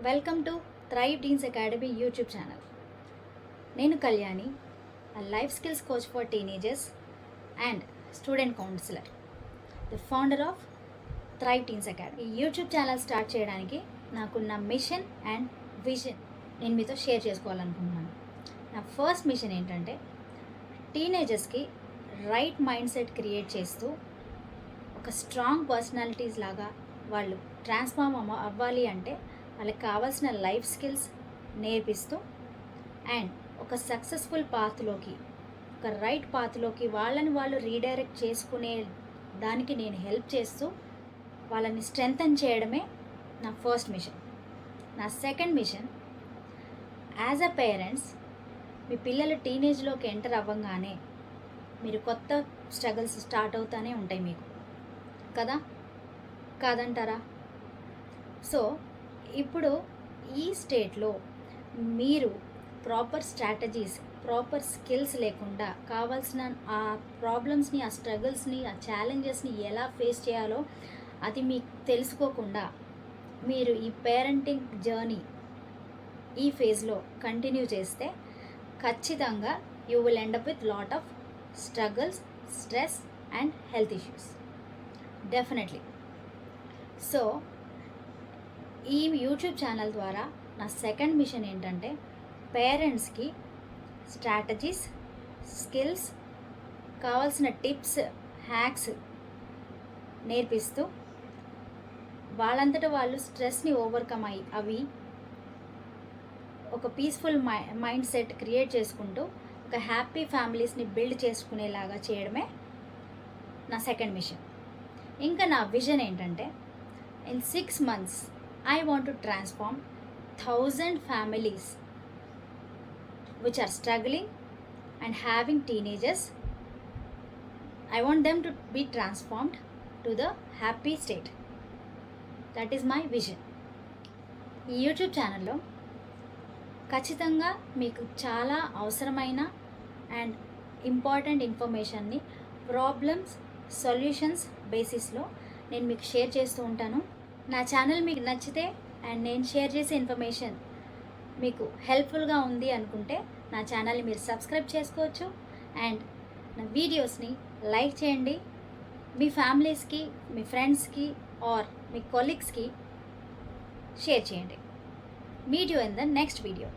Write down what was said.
Welcome to Thrive Teens Academy YouTube channel. నేను Kalyani, life skills coach for teenagers and student counsellor, the founder of Thrive Teens Academy. ఈ YouTube channel start చేయడానికి నాకున్న machine and vision నేను మీతో share చేసుకోవాలనుకుంటున్నాను. నా first machine ఏంటంటే, టీనేజర్స్కి right mind set create చేస్తూ ఒక స్ట్రాంగ్ పర్సనాలిటీస్ లాగా వాళ్ళు ట్రాన్స్ఫార్మ్ అవ్వాలి అంటే వాళ్ళకి కావాల్సిన లైఫ్ స్కిల్స్ నేర్పిస్తూ అండ్ ఒక సక్సెస్ఫుల్ పాత్లోకి, ఒక రైట్ పాత్లోకి వాళ్ళని వాళ్ళు రీడైరెక్ట్ చేసుకునే దానికి నేను హెల్ప్ చేస్తూ వాళ్ళని స్ట్రెంగ్తన్ చేయడమే నా ఫస్ట్ మిషన్. నా second mission, as a parents మీ పిల్లలు టీనేజ్లోకి ఎంటర్ అవ్వగానే మీరు కొత్త స్ట్రగుల్స్ స్టార్ట్ అవుతూనే ఉంటాయి మీకు కదా, కాదంటారా? సో ఇప్పుడు ఈ స్టేట్లో మీరు ప్రాపర్ స్ట్రాటజీస్, ప్రాపర్ స్కిల్స్ లేకుండా కావాల్సిన ఆ ప్రాబ్లమ్స్ని, ఆ స్ట్రగుల్స్ని, ఆ ఛాలెంజెస్ని ఎలా ఫేస్ చేయాలో అది మీకు తెలుసుకోకుండా మీరు ఈ పేరెంటింగ్ జర్నీ ఈ ఫేజ్లో కంటిన్యూ చేస్తే ఖచ్చితంగా you will end up with lot of struggles, stress and health issues definitely. So ఈ యూట్యూబ్ ఛానల్ ద్వారా నా సెకండ్ మిషన్ ఏంటంటే, పేరెంట్స్కి స్ట్రాటజీస్, స్కిల్స్, కావాల్సిన టిప్స్, హ్యాక్స్ నేర్పిస్తూ వాళ్ళంతటా వాళ్ళు స్ట్రెస్ని ఓవర్కమ్ అవి ఒక పీస్ఫుల్ మైండ్ సెట్ క్రియేట్ చేసుకుంటూ ఒక హ్యాపీ ఫ్యామిలీస్ని బిల్డ్ చేసుకునేలాగా చేయడమే నా సెకండ్ మిషన్. ఇంకా నా విజన్ ఏంటంటే, in 6 months I want to transform 1,000 families which are struggling and having teenagers. I want them to be transformed to the happy state. That is my vision. ఈ YouTube ఛానల్లో ఖచ్చితంగా మీకు చాలా అవసరమైన and important ఇన్ఫర్మేషన్ని problems, solutions బేసిస్లో నేను మీకు షేర్ చేస్తూ ఉంటాను. నా ఛానల్ మీకు నచ్చితే అండ్ నేను షేర్ చేసే ఇన్ఫర్మేషన్ మీకు హెల్ప్ఫుల్గా ఉంది అనుకుంటే నా ఛానల్ని మీరు సబ్స్క్రైబ్ చేసుకోవచ్చు అండ్ నా వీడియోస్ని లైక్ చేయండి. మీ ఫ్యామిలీస్కి, మీ ఫ్రెండ్స్కి ఆర్ మీ కొలీగ్స్కి షేర్ చేయండి. Meet you in the next video.